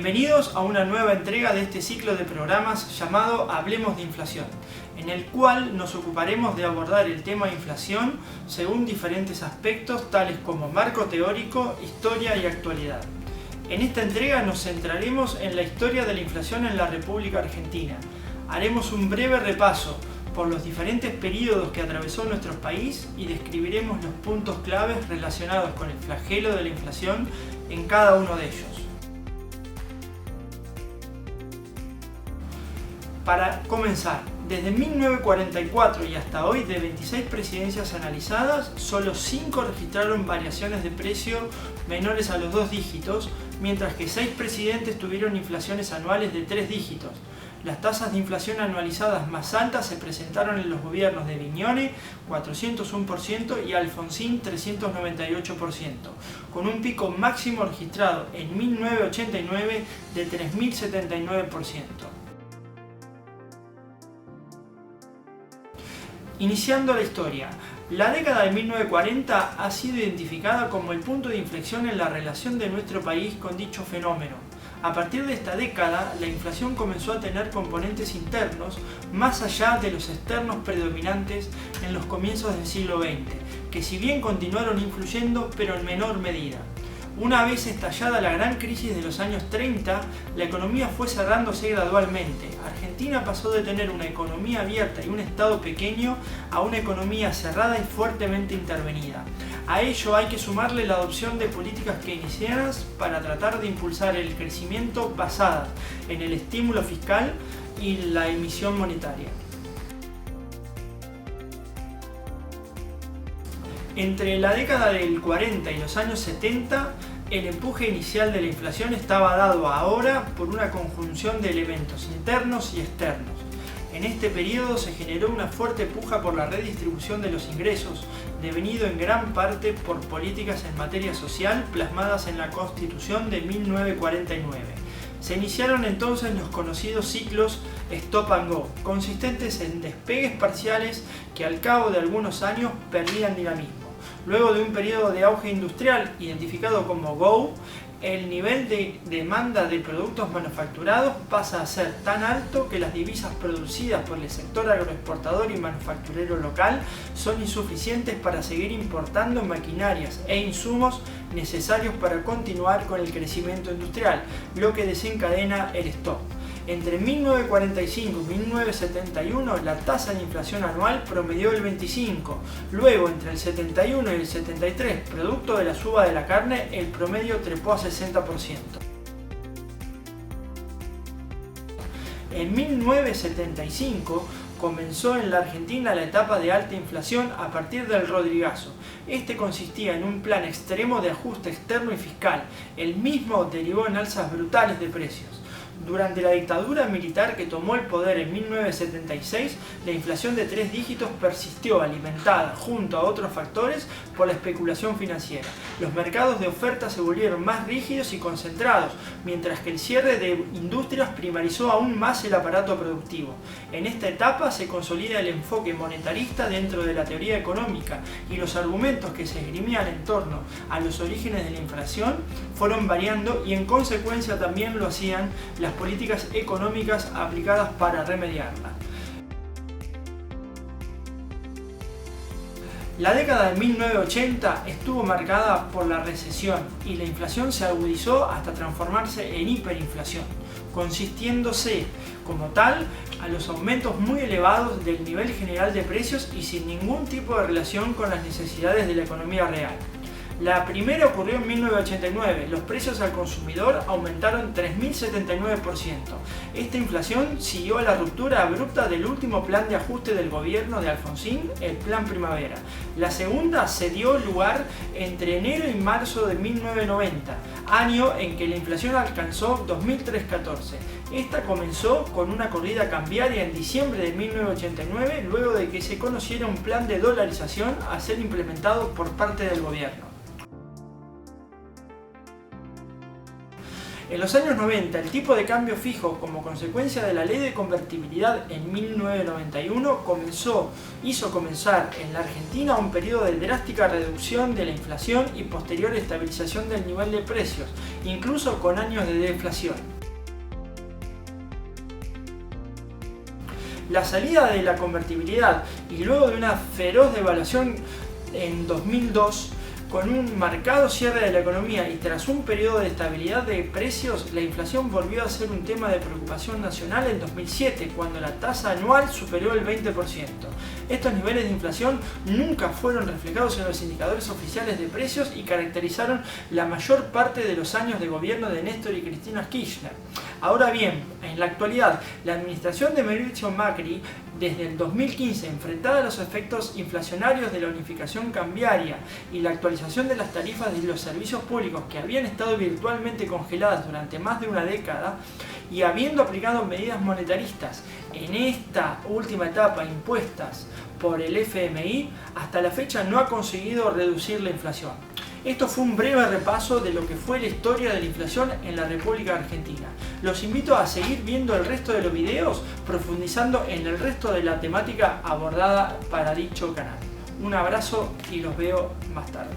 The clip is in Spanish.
Bienvenidos a una nueva entrega de este ciclo de programas llamado Hablemos de Inflación, en el cual nos ocuparemos de abordar el tema inflación según diferentes aspectos tales como marco teórico, historia y actualidad. En esta entrega nos centraremos en la historia de la inflación en la República Argentina. Haremos un breve repaso por los diferentes periodos que atravesó nuestro país y describiremos los puntos claves relacionados con el flagelo de la inflación en cada uno de ellos. Para comenzar, desde 1944 y hasta hoy, de 26 presidencias analizadas, solo 5 registraron variaciones de precio menores a los 2 dígitos, mientras que 6 presidentes tuvieron inflaciones anuales de 3 dígitos. Las tasas de inflación anualizadas más altas se presentaron en los gobiernos de Vignone, 401%, y Alfonsín, 398%, con un pico máximo registrado en 1989 de 3.079%. Iniciando la historia, la década de 1940 ha sido identificada como el punto de inflexión en la relación de nuestro país con dicho fenómeno. A partir de esta década, la inflación comenzó a tener componentes internos más allá de los externos predominantes en los comienzos del siglo XX, que si bien continuaron influyendo, pero en menor medida. Una vez estallada la gran crisis de los años 30, la economía fue cerrándose gradualmente. Argentina pasó de tener una economía abierta y un Estado pequeño a una economía cerrada y fuertemente intervenida. A ello hay que sumarle la adopción de políticas keynesianas para tratar de impulsar el crecimiento basadas en el estímulo fiscal y la emisión monetaria. Entre la década del 40 y los años 70, el empuje inicial de la inflación estaba dado ahora por una conjunción de elementos internos y externos. En este periodo se generó una fuerte puja por la redistribución de los ingresos, devenido en gran parte por políticas en materia social plasmadas en la Constitución de 1949. Se iniciaron entonces los conocidos ciclos Stop and Go, consistentes en despegues parciales que al cabo de algunos años perdían dinamismo. Luego de un periodo de auge industrial identificado como GO, el nivel de demanda de productos manufacturados pasa a ser tan alto que las divisas producidas por el sector agroexportador y manufacturero local son insuficientes para seguir importando maquinarias e insumos necesarios para continuar con el crecimiento industrial, lo que desencadena el stop. Entre 1945 y 1971 la tasa de inflación anual promedió el 25%, luego entre el 71 y el 73, producto de la suba de la carne, el promedio trepó a 60%. En 1975 comenzó en la Argentina la etapa de alta inflación a partir del Rodrigazo. Este consistía en un plan extremo de ajuste externo y fiscal. El mismo derivó en alzas brutales de precios. Durante la dictadura militar que tomó el poder en 1976, la inflación de 3 dígitos persistió, alimentada, junto a otros factores, por la especulación financiera. Los mercados de oferta se volvieron más rígidos y concentrados, mientras que el cierre de industrias primarizó aún más el aparato productivo. En esta etapa se consolida el enfoque monetarista dentro de la teoría económica, y los argumentos que se esgrimían en torno a los orígenes de la inflación fueron variando, y en consecuencia también lo hacían las políticas económicas aplicadas para remediarla. La década de 1980 estuvo marcada por la recesión y la inflación se agudizó hasta transformarse en hiperinflación, consistiéndose como tal a los aumentos muy elevados del nivel general de precios y sin ningún tipo de relación con las necesidades de la economía real. La primera ocurrió en 1989, los precios al consumidor aumentaron 3.079%. Esta inflación siguió a la ruptura abrupta del último plan de ajuste del gobierno de Alfonsín, el Plan Primavera. La segunda se dio lugar entre enero y marzo de 1990, año en que la inflación alcanzó 2.314. Esta comenzó con una corrida cambiaria en diciembre de 1989, luego de que se conociera un plan de dolarización a ser implementado por parte del gobierno. En los años 90, el tipo de cambio fijo, como consecuencia de la ley de convertibilidad en 1991, hizo comenzar en la Argentina un periodo de drástica reducción de la inflación y posterior estabilización del nivel de precios, incluso con años de deflación. La salida de la convertibilidad y luego de una feroz devaluación en 2002, con un marcado cierre de la economía y tras un periodo de estabilidad de precios, la inflación volvió a ser un tema de preocupación nacional en 2007, cuando la tasa anual superó el 20%. Estos niveles de inflación nunca fueron reflejados en los indicadores oficiales de precios y caracterizaron la mayor parte de los años de gobierno de Néstor y Cristina Kirchner. Ahora bien, en la actualidad, la administración de Mauricio Macri, desde el 2015, enfrentada a los efectos inflacionarios de la unificación cambiaria y la actualización de las tarifas de los servicios públicos que habían estado virtualmente congeladas durante más de una década, y habiendo aplicado medidas monetaristas en esta última etapa impuestas por el FMI, hasta la fecha no ha conseguido reducir la inflación. Esto fue un breve repaso de lo que fue la historia de la inflación en la República Argentina. Los invito a seguir viendo el resto de los videos, profundizando en el resto de la temática abordada para dicho canal. Un abrazo y los veo más tarde.